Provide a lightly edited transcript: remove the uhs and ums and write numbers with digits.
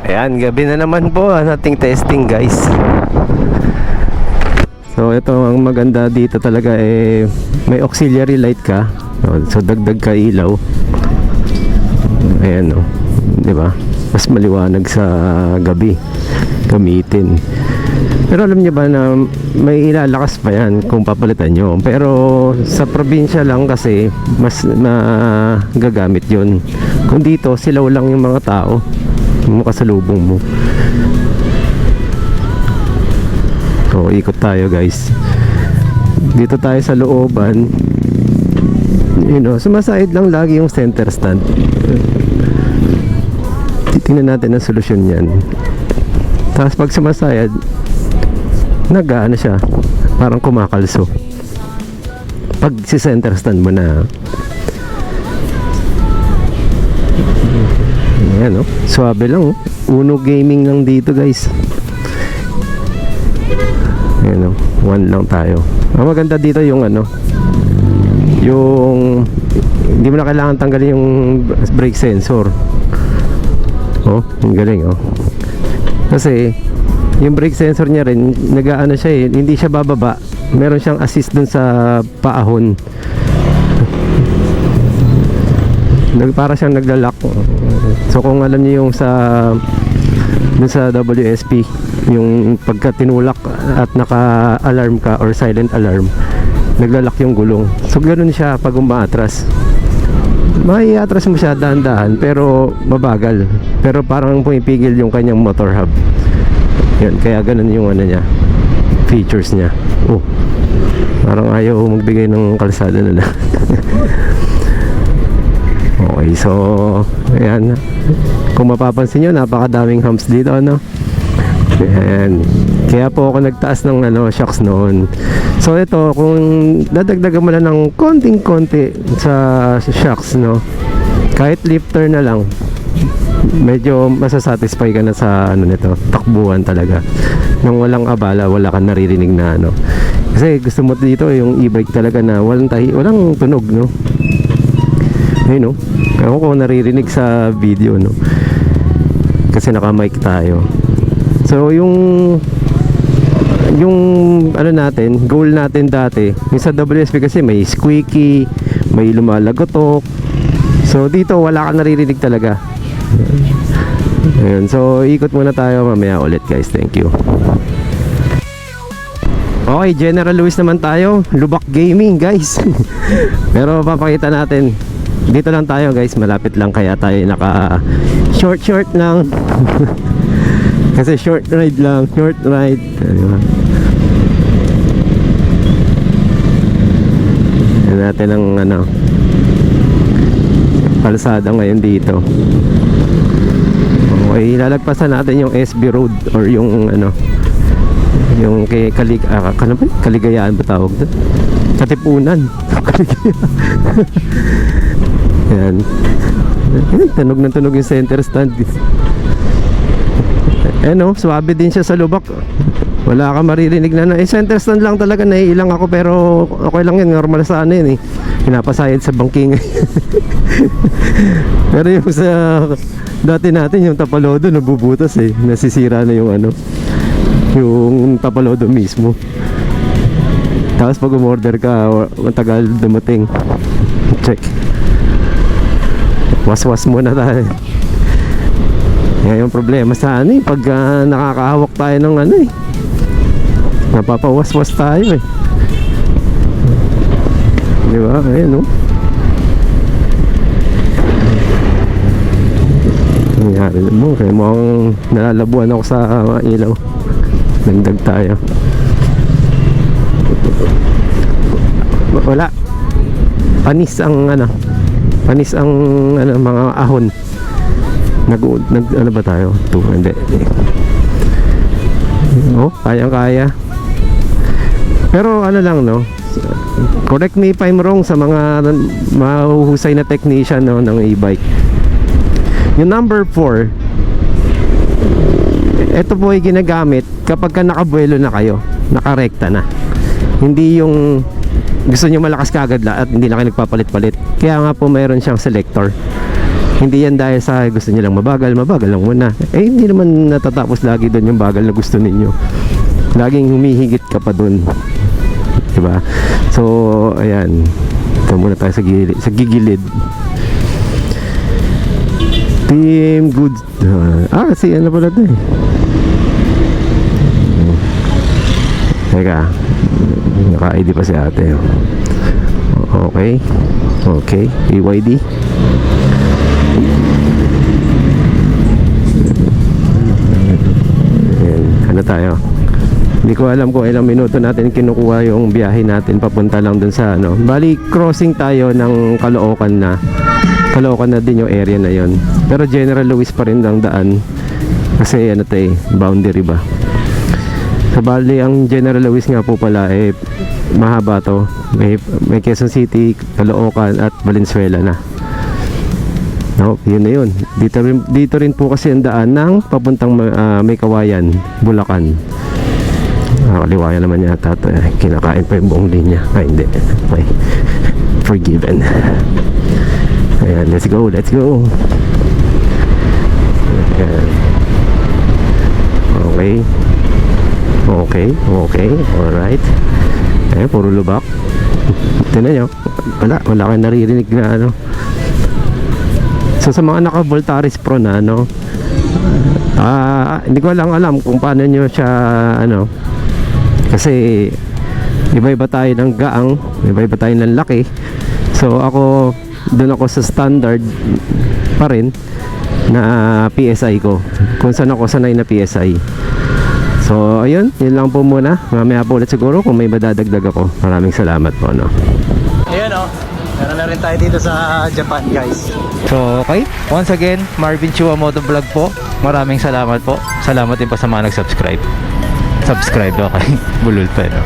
Ayan, gabi na naman po ang ating testing, guys. So ito ang maganda dito talaga, may auxiliary light ka. So dagdag ka ilaw. Ayan, di ba? Mas maliwanag sa gabi gamitin. Pero alam niyo ba na may ilalakas pa yan kung papalitan nyo. Pero sa probinsya lang kasi mas gagamit yun. Kung dito silaw lang yung mga tao, yung kasalubong mo. So ikot tayo, guys. Dito tayo sa looban. Sumasayad lang lagi yung center stand. Titingnan natin ang solusyon yan. Tapos pag sumasayad, nag-ano siya, parang kumakalso pag si center stand mo na. Ayan, suwabe lang, Uno gaming lang dito, guys. Ayan, one lang tayo. Ang maganda dito yung yung hindi mo na kailangan tanggalin yung brake sensor. Ang galing, kasi yung brake sensor niya rin, nag-aano siya, hindi siya bababa. Meron siyang assist dun sa paahon. Para siyang naglalak. So kung alam niyo yung dun sa WSP, yung pagka tinulak at naka-alarm ka or silent alarm, naglalak yung gulong. So ganoon siya pag umaatras. May atras mo siya dahan-dahan pero mabagal. Pero parang pumipigil yung kanyang motor hub. Yan, kaya ganun yung niya, features niya. Parang ayaw magbigay ng kalsada na. Okay, so ayan. Kung mapapansin nyo, napakadaming humps dito, Ayan. Kaya po ako nagtaas ng shocks noon. So ito, kung dadagdagan mo lang ng konting-konti sa shocks, kahit lifter na lang, medyo masasatisfy ka na sa nito, takbuhan talaga nang walang abala, wala kang naririnig na kasi gusto mo dito yung e-bike talaga na walang tunog, ayun, ako kung naririnig sa video, kasi naka-mic tayo. So yung natin, goal natin dati, yung sa WSP kasi may squeaky, may lumalagotok. So dito wala kang naririnig talaga. Ayun, so ikot muna tayo, mamaya ulit, guys. Thank you. Okay, General Lewis naman tayo, Lubak Gaming, guys. Pero papakita natin, dito lang tayo, guys, malapit lang, kaya tayo naka short lang. Kasi short ride. Diba? Yan natin ang kalsada ngayon dito. Okay, lalagpasan natin yung SB Road or yung yung Kaligayaan ba tawag doon? Katipunan. Yan. Tunog na tunog yung center stand. Swabe din siya sa lubak. Wala ka maririnig na center stand lang talaga, naiilang ako, pero okay lang yan, normal sa yun pinapasayad sa bangking. Pero yung sa dati natin, yung Tapalodo nabubutas, nasisira na yung yung Tapalodo mismo. Tapos pag umorder ka, matagal dumating. Check, waswas muna tayo. Yung problema sa pag nakakahawak tayo ng napapawaswas tayo, di ba? Ayan, nangyari mo, kaya mukhang nalalabuan ako sa ilaw. Nagdag tayo. Wala, panis ang mga ahon. Ano ba tayo? Hindi. Kaya. Pero lang, correct me if I'm wrong sa mga mahuhusay na technician ng e-bike. Yung number 4, ito po ay ginagamit kapag ka nakabuelo na kayo, nakarekta na. Hindi yung gusto nyo malakas kagad at hindi na kayo nagpapalit-palit. Kaya nga po mayroon siyang selector. Hindi yan dahil sa gusto niyo lang mabagal lang muna. Eh hindi naman natatapos lagi doon yung bagal na gusto ninyo. Laging humihigit ka pa doon. Diba? So, ayan. Ito muna tayo sa gigilid. Team good. Si ano pala ito eh. Teka. Naka-ID pa si ate. Okay. Okay. BYD. Ayan. Ano tayo? Hindi ko alam kung ilang minuto natin kinukuha yung biyahe natin papunta lang dun sa ano. Bali, crossing tayo ng Caloocan na. Caloocan na din yung area na yon. Pero General Luis pa rin ang daan. Kasi ano to eh, boundary ba. Sa bali, ang General Luis nga po pala eh, mahaba to. May Quezon City, Caloocan at Valenzuela na. No, yun na yun. Dito rin po kasi ang daan ng papuntang May Kawayan, Bulacan. Kaliwayan naman yata ito. Kinakain pa yung buong linya. Hindi. Okay. Forgiven. Ayan, let's go. Ayan. Okay. Alright. Ayan, puro lubak. Tignan nyo. Wala kayong naririnig na ano. So sa mga naka-Voltaris Pro na ano, hindi ko lang alam kung paano nyo siya ano, kasi iba-iba tayo ng gaang, iba-iba tayo ng laki. So doon ako sa standard pa rin na PSI ko, kung saan ako sanay na PSI. So ayun, yun lang po muna. Mamaya po ulit siguro kung may madadagdag ako. Maraming salamat po, no. Ayun meron na rin tayo dito sa Japan, guys. So okay, once again, Marvin Chua Motovlog po. Maraming salamat po. Salamat din po sa mga nag-subscribe. Subscribe, okay. Bulol pa, no?